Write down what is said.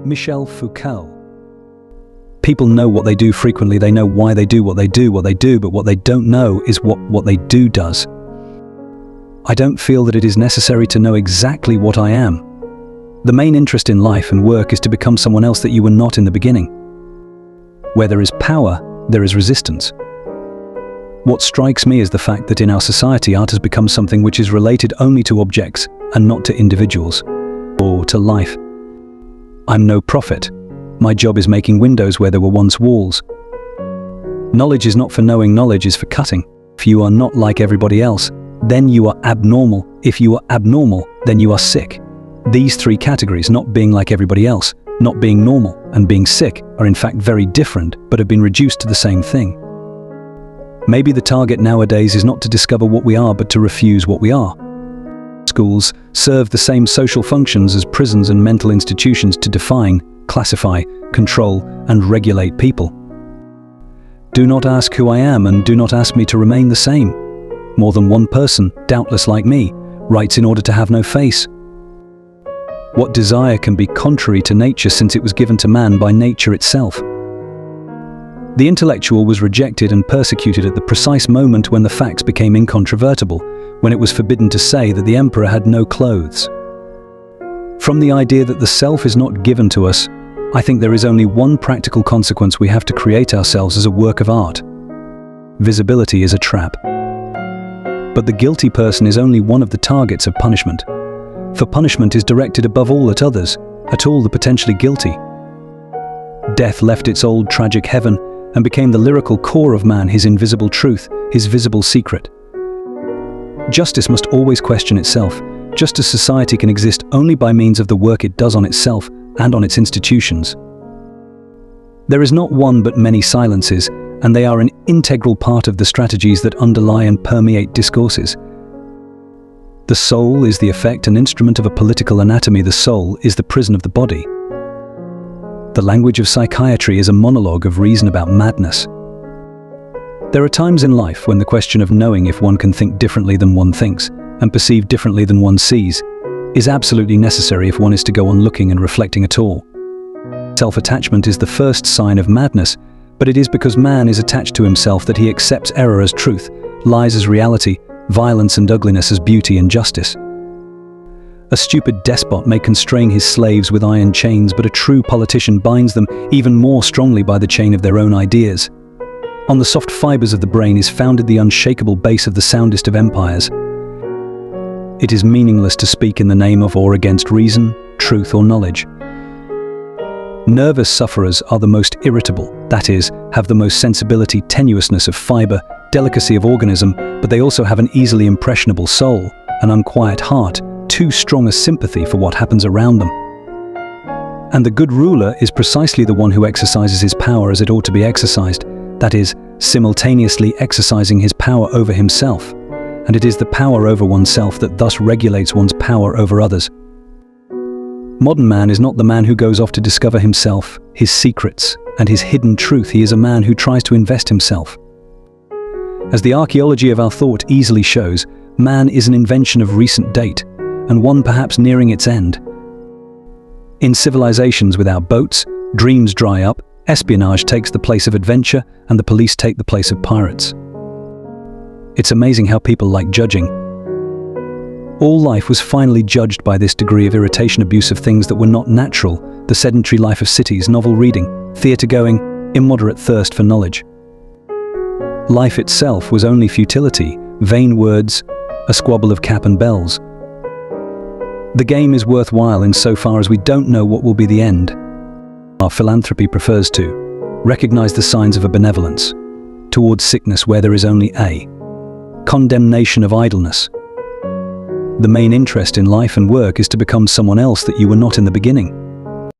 Michel Foucault. People know what they do frequently, they know why they do, but what they don't know is what they do does. I don't feel that it is necessary to know exactly what I am. The main interest in life and work is to become someone else that you were not in the beginning. Where there is power, there is resistance. What strikes me is the fact that in our society art has become something which is related only to objects and not to individuals, or to life. I'm no prophet. My job is making windows where there were once walls. Knowledge is not for knowing, knowledge is for cutting. If you are not like everybody else, then you are abnormal. If you are abnormal, then you are sick. These three categories, not being like everybody else, not being normal, and being sick, are in fact very different, but have been reduced to the same thing. Maybe the target nowadays is not to discover what we are, but to refuse what we are. Schools serve the same social functions as prisons and mental institutions to define, classify, control, and regulate people. Do not ask who I am, and do not ask me to remain the same. More than one person, doubtless like me, writes in order to have no face. What desire can be contrary to nature, since it was given to man by nature itself? The intellectual was rejected and persecuted at the precise moment when the facts became incontrovertible, when it was forbidden to say that the emperor had no clothes. From the idea that the self is not given to us, I think there is only one practical consequence: we have to create ourselves as a work of art. Visibility is a trap. But the guilty person is only one of the targets of punishment. For punishment is directed above all at others, at all the potentially guilty. Death left its old tragic heaven and became the lyrical core of man, his invisible truth, his visible secret. Justice must always question itself, just as society can exist only by means of the work it does on itself and on its institutions. There is not one but many silences, and they are an integral part of the strategies that underlie and permeate discourses. The soul is the effect and instrument of a political anatomy. The soul is the prison of the body. The language of psychiatry is a monologue of reason about madness. There are times in life when the question of knowing if one can think differently than one thinks and perceive differently than one sees is absolutely necessary if one is to go on looking and reflecting at all. Self-attachment is the first sign of madness, but it is because man is attached to himself that he accepts error as truth, lies as reality, violence and ugliness as beauty and justice. A stupid despot may constrain his slaves with iron chains, but a true politician binds them even more strongly by the chain of their own ideas. On the soft fibers of the brain is founded the unshakable base of the soundest of empires. It is meaningless to speak in the name of or against reason, truth or knowledge. Nervous sufferers are the most irritable, that is, have the most sensibility, tenuousness of fiber, delicacy of organism, but they also have an easily impressionable soul, an unquiet heart, too strong a sympathy for what happens around them. And the good ruler is precisely the one who exercises his power as it ought to be exercised, that is, simultaneously exercising his power over himself, and it is the power over oneself that thus regulates one's power over others. Modern man is not the man who goes off to discover himself, his secrets, and his hidden truth. He is a man who tries to invest himself. As the archaeology of our thought easily shows, man is an invention of recent date, and one perhaps nearing its end. In civilizations without boats, dreams dry up, espionage takes the place of adventure, and the police take the place of pirates. It's amazing how people like judging. All life was finally judged by this degree of irritation, abuse of things that were not natural, the sedentary life of cities, novel reading, theatre-going, immoderate thirst for knowledge. Life itself was only futility, vain words, a squabble of cap and bells. The game is worthwhile insofar as we don't know what will be the end. Our philanthropy prefers to recognize the signs of a benevolence towards sickness where there is only a condemnation of idleness. The main interest in life and work is to become someone else that you were not in the beginning.